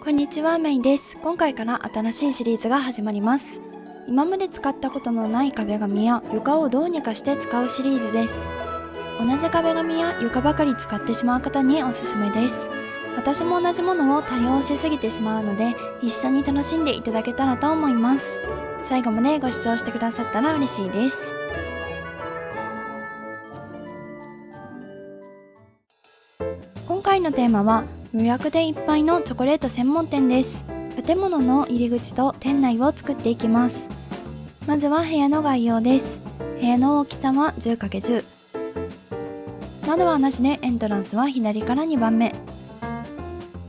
こんにちは、メイです。今回から新しいシリーズが始まります。今まで使ったことのない壁紙や床をどうにかして使うシリーズです。同じ壁紙や床ばかり使ってしまう方におすすめです。私も同じものを多用しすぎてしまうので、一緒に楽しんでいただけたらと思います。最後までご視聴してくださったら嬉しいです。今回のテーマは予約でいっぱいのチョコレート専門店です。建物の入り口と店内を作っていきます。まずは部屋の概要です。部屋の大きさは 10×10。窓はなしでエントランスは左から2番目。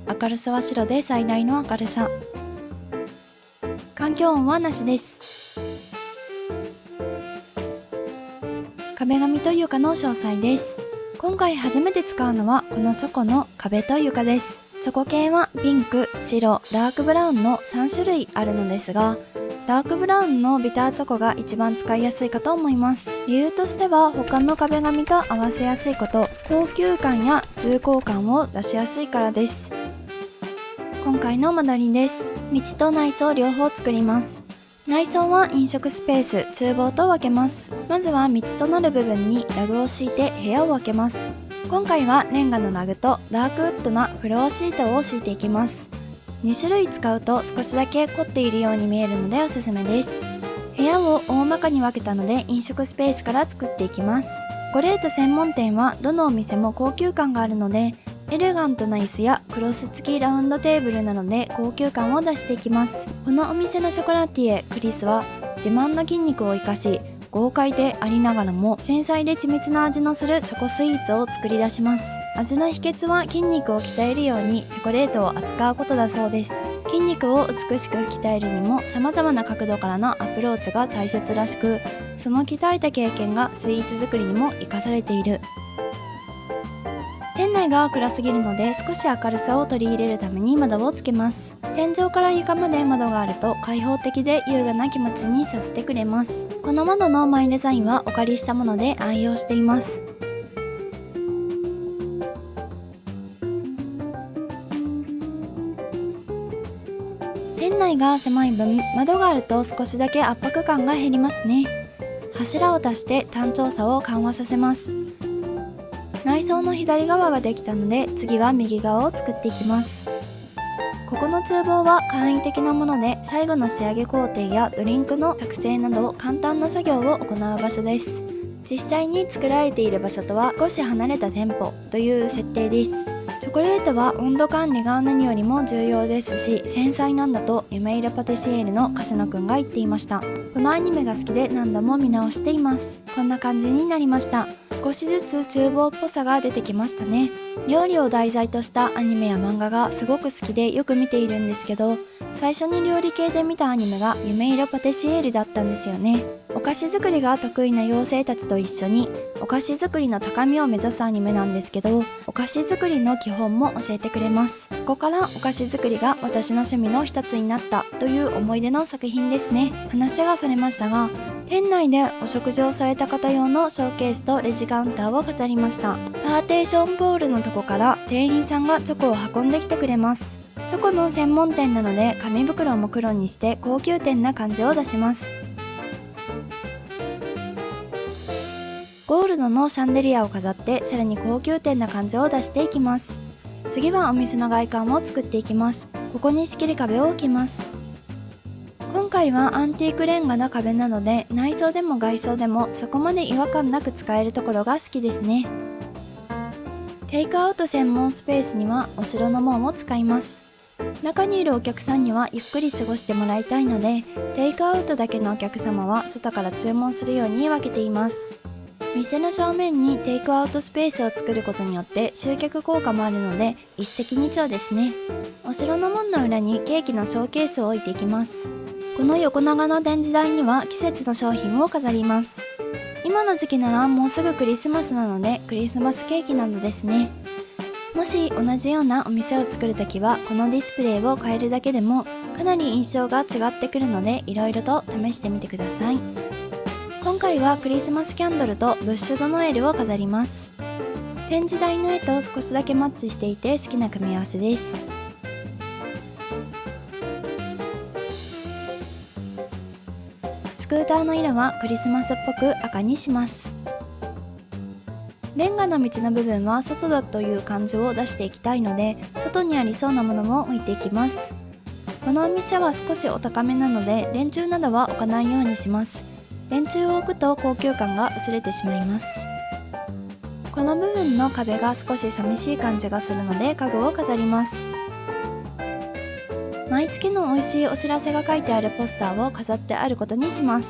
明るさは白で最大の明るさ。環境音はなしです。壁紙と床の詳細です。今回初めて使うのはこのチョコの壁と床です。チョコ系はピンク、白、ダークブラウンの3種類あるのですが、ダークブラウンのビターチョコが一番使いやすいかと思います。理由としては他の壁紙と合わせやすいこと、高級感や重厚感を出しやすいからです。今回の間取りです。道と内装両方作ります。内装は飲食スペース、厨房と分けます。まずは道となる部分にラグを敷いて部屋を分けます。今回はレンガのラグとダークウッドなフロアシートを敷いていきます。2種類使うと少しだけ凝っているように見えるのでおすすめです。部屋を大まかに分けたので飲食スペースから作っていきます。チョコレート専門店はどのお店も高級感があるので、エレガントな椅子やクロス付きラウンドテーブルなどで高級感を出していきます。このお店のショコラティエクリスは自慢の筋肉を生かし、豪快でありながらも繊細で緻密な味のするチョコスイーツを作り出します。味の秘訣は筋肉を鍛えるようにチョコレートを扱うことだそうです。筋肉を美しく鍛えるにも様々な角度からのアプローチが大切らしく、その鍛えた経験がスイーツ作りにも生かされている。店内が暗すぎるので少し明るさを取り入れるために窓をつけます。天井から床まで窓があると開放的で優雅な気持ちにさせてくれます。この窓のマイデザインはお借りしたもので愛用しています。店内が狭い分、窓があると少しだけ圧迫感が減りますね。柱を足して単調さを緩和させます。内装の左側ができたので、次は右側を作っていきます。ここの厨房は簡易的なもので、最後の仕上げ工程やドリンクの作成など簡単な作業を行う場所です。実際に作られている場所とは少し離れた店舗という設定です。チョコレートは温度管理が何よりも重要ですし、繊細なんだと夢色パティシエールの柏野くんが言っていました。このアニメが好きで何度も見直しています。こんな感じになりました。少しずつ厨房っぽさが出てきましたね。料理を題材としたアニメや漫画がすごく好きでよく見ているんですけど、最初に料理系で見たアニメが夢色パティシエールだったんですよね。お菓子作りが得意な妖精たちと一緒にお菓子作りの高みを目指すアニメなんですけど、お菓子作りの基本も教えてくれます。ここからお菓子作りが私の趣味の一つになったという思い出の作品ですね。話がそれましたが、店内でお食事をされた方用のショーケースとレジカウンターを飾りました。パーテーションボールのとこから店員さんがチョコを運んできてくれます。チョコの専門店なので紙袋も黒にして高級店な感じを出します。ゴールドのシャンデリアを飾ってさらに高級店な感じを出していきます。次はお店の外観を作っていきます。ここに仕切り壁を置きます。今回はアンティークレンガの壁なので、内装でも外装でもそこまで違和感なく使えるところが好きですね。テイクアウト専門スペースにはお城の門を使います。中にいるお客さんにはゆっくり過ごしてもらいたいので、テイクアウトだけのお客様は外から注文するように分けています。店の正面にテイクアウトスペースを作ることによって集客効果もあるので一石二鳥ですね。お城の門の裏にケーキのショーケースを置いていきます。この横長の展示台には季節の商品を飾ります。今の時期ならもうすぐクリスマスなのでクリスマスケーキなどですね。もし同じようなお店を作るときはこのディスプレイを変えるだけでもかなり印象が違ってくるので、いろいろと試してみてください。今回はクリスマスキャンドルとブッシュドノエルを飾ります。展示台の絵と少しだけマッチしていて好きな組み合わせです。ターの色はクリスマスっぽく赤にします。レンガの道の部分は外だという感じを出していきたいので、外にありそうなものも置いていきます。このお店は少しお高めなので電柱などは置かないようにします。電柱を置くと高級感が薄れてしまいます。この部分の壁が少し寂しい感じがするので家具を飾ります。毎月の美味しいお知らせが書いてあるポスターを飾ってあることにします。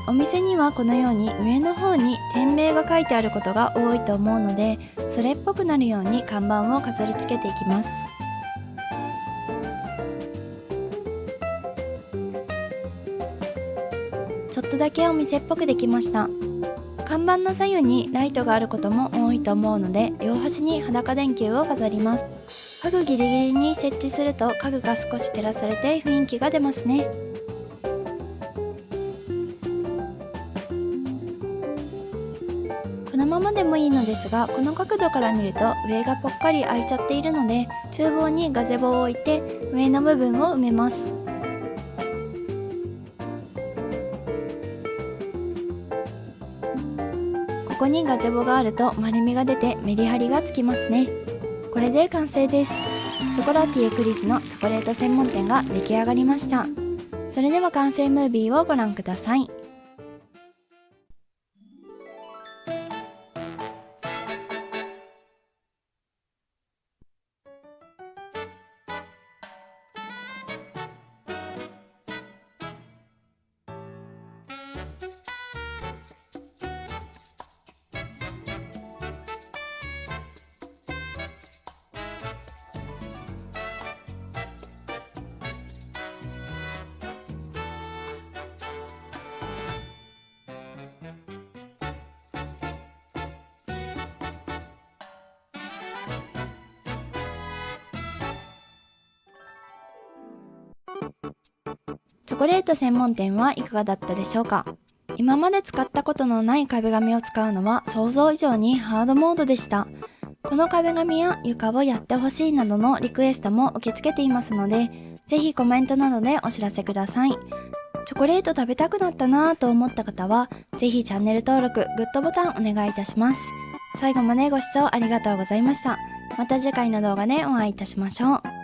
お店にはこのように上の方に店名が書いてあることが多いと思うので、それっぽくなるように看板を飾り付けていきます。ちょっとだけお店っぽくできました。看板の左右にライトがあることも多いと思うので、両端に裸電球を飾ります。家具ギリギリに設置すると家具が少し照らされて雰囲気が出ますね。このままでもいいのですが、この角度から見ると上がぽっかり開いちゃっているので、厨房にガゼボを置いて上の部分を埋めます。ここにガゼボがあると丸みが出てメリハリがつきますね。これで完成です。ショコラティエクリスのチョコレート専門店が出来上がりました。それでは完成ムービーをご覧ください。チョコレート専門店はいかがだったでしょうか。今まで使ったことのない壁紙を使うのは想像以上にハードモードでした。この壁紙や床をやってほしいなどのリクエストも受け付けていますので、ぜひコメントなどでお知らせください。チョコレート食べたくなったなぁと思った方は、ぜひチャンネル登録、グッドボタンお願いいたします。最後までご視聴ありがとうございました。また次回の動画でお会いいたしましょう。